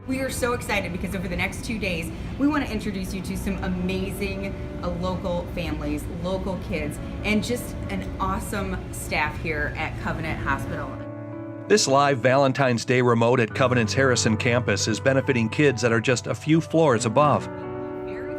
We are so excited because over the next 2 days, we want to introduce you to some amazing local families, local kids, and just an awesome staff here at Covenant Hospital. This live Valentine's Day remote at Covenant's Harrison campus is benefiting kids that are just a few floors above.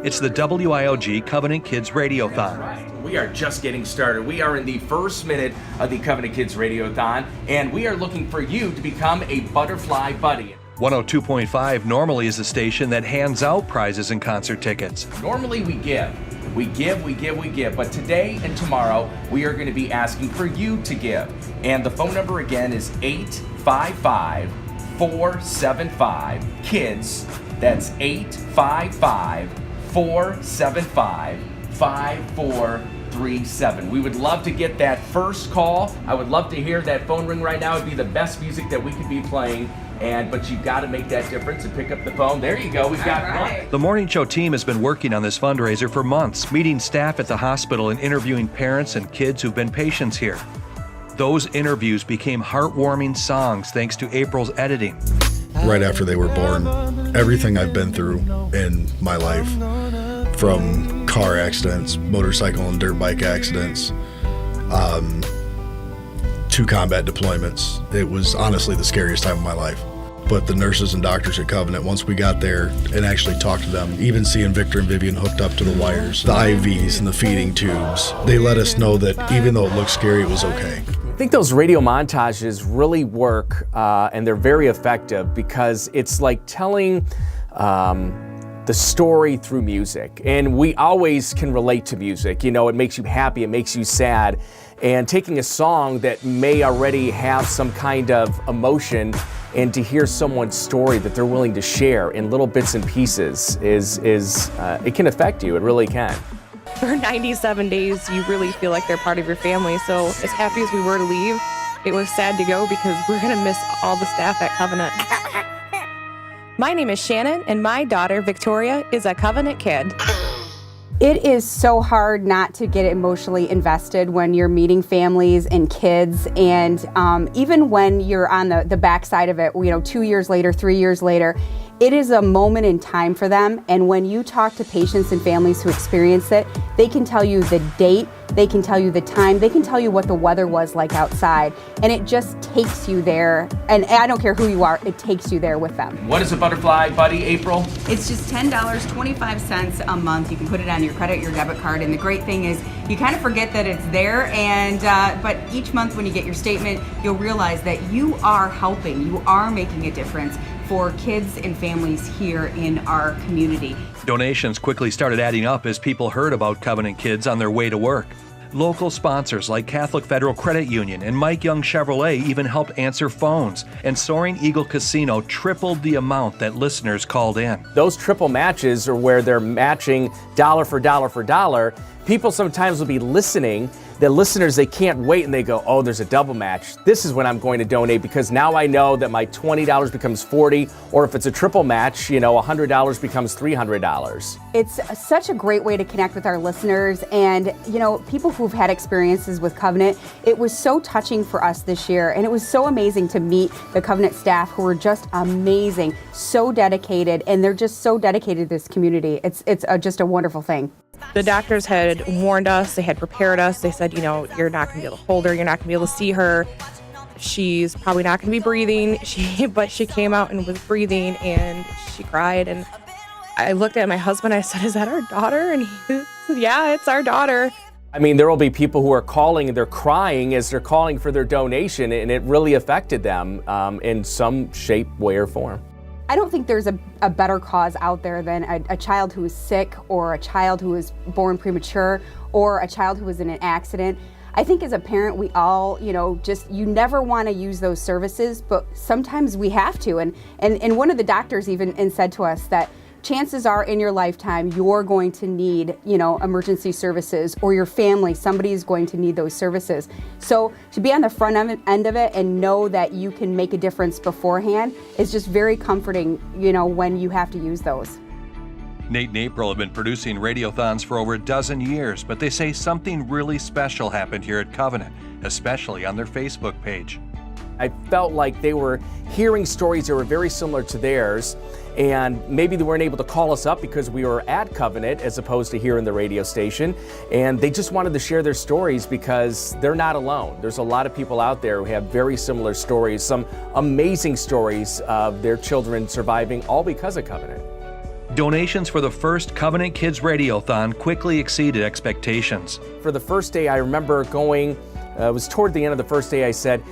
It's the WIOG Covenant Kids Radiothon. Right. We are just getting started. We are in the first minute of the Covenant Kids Radiothon, and we are looking for you to become a Butterfly Buddy. 102.5 normally is a station that hands out prizes and concert tickets. Normally we give, but today and tomorrow we are going to be asking for you to give. And the phone number again is 855-475-KIDS. That's 855-475-5437. We would love to get that first call. I would love to hear that phone ring right now. It'd be the best music that we could be playing. But you've got to make that difference and pick up the phone. There you go. We've got one. The Morning Show team has been working on this fundraiser for months, meeting staff at the hospital and interviewing parents and kids who've been patients here. Those interviews became heartwarming songs thanks to April's editing. Right after they were born, everything I've been through in my life, from car accidents, motorcycle and dirt bike accidents, to combat deployments. It was honestly the scariest time of my life. But the nurses and doctors at Covenant, once we got there and actually talked to them, even seeing Victor and Vivian hooked up to the wires, the IVs and the feeding tubes, they let us know that even though it looked scary, it was okay. I think those radio montages really work and they're very effective because it's like telling the story through music. And we always can relate to music. You know, it makes you happy, it makes you sad. And taking a song that may already have some kind of emotion and to hear someone's story that they're willing to share in little bits and pieces is it can affect you. It really can. For 97 days, you really feel like they're part of your family. So as happy as we were to leave, it was sad to go because we're going to miss all the staff at Covenant. My name is Shannon, and my daughter, Victoria, is a Covenant kid. It is so hard not to get emotionally invested when you're meeting families and kids, and even when you're on the backside of it, 2 years later, 3 years later, it is a moment in time for them. And when you talk to patients and families who experience it, they can tell you the date, they can tell you the time, they can tell you what the weather was like outside, and it just takes you there. And I don't care who you are, it takes you there with them. What is a Butterfly Buddy, April? It's just $10.25 a month. You can put it on your credit, your debit card, and the great thing is you kind of forget that it's there, and but each month when you get your statement, you'll realize that you are helping, you are making a difference for kids and families here in our community. Donations quickly started adding up as people heard about Covenant Kids on their way to work. Local sponsors like Catholic Federal Credit Union and Mike Young Chevrolet even helped answer phones, and Soaring Eagle Casino tripled the amount that listeners called in. Those triple matches are where they're matching dollar for dollar for dollar. People sometimes will be listening. The listeners, they can't wait and they go, oh, there's a double match. This is when I'm going to donate because now I know that my $20 becomes $40, or if it's a triple match, $100 becomes $300. It's such a great way to connect with our listeners and, people who've had experiences with Covenant. It was so touching for us this year, and it was so amazing to meet the Covenant staff who were just amazing, so dedicated, and they're just so dedicated to this community. It's just a wonderful thing. The doctors had warned us, they had prepared us. They said, you're not going to be able to hold her, you're not going to be able to see her. She's probably not going to be breathing. But she came out and was breathing, and she cried. And I looked at my husband, I said, is that our daughter? And he said, yeah, it's our daughter. I mean, there will be people who are calling and they're crying as they're calling for their donation, and it really affected them in some shape, way, or form. I don't think there's a better cause out there than a child who is sick, or a child who is born premature, or a child who was in an accident. I think as a parent, we all, you never want to use those services, but sometimes we have to. And one of the doctors even said to us that chances are in your lifetime, you're going to need, emergency services, or your family, somebody is going to need those services. So to be on the front end of it and know that you can make a difference beforehand is just very comforting, when you have to use those. Nate and April have been producing radiothons for over a dozen years, but they say something really special happened here at Covenant, especially on their Facebook page. I felt like they were hearing stories that were very similar to theirs, and maybe they weren't able to call us up because we were at Covenant as opposed to here in the radio station, and they just wanted to share their stories because they're not alone. There's a lot of people out there who have very similar stories, some amazing stories of their children surviving all because of Covenant. Donations for the first Covenant Kids Radiothon quickly exceeded expectations. For the first day, I remember going, it was toward the end of the first day, I said,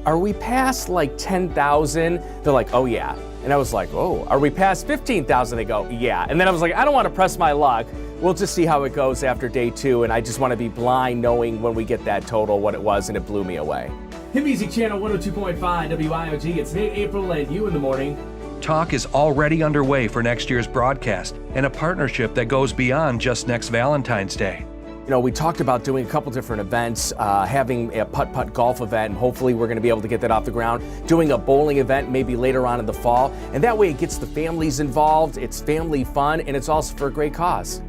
"Are we past like 10,000? They're like, "Oh yeah." And I was like, "Oh, are we past 15,000? They go, "Yeah." And then I was like, I don't want to press my luck. We'll just see how it goes after day 2. And I just want to be blind knowing when we get that total what it was, and it blew me away. Hit Music Channel 102.5 WIOG. It's Nate, April, and you in the morning. Talk is already underway for next year's broadcast, and a partnership that goes beyond just next Valentine's Day. You know, we talked about doing a couple different events, having a putt-putt golf event, and hopefully we're going to be able to get that off the ground, doing a bowling event maybe later on in the fall, and that way it gets the families involved, it's family fun, and it's also for a great cause.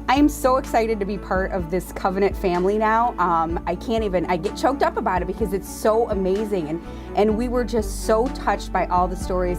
I am so excited to be part of this Covenant family now. I get choked up about it because it's so amazing, and we were just so touched by all the stories.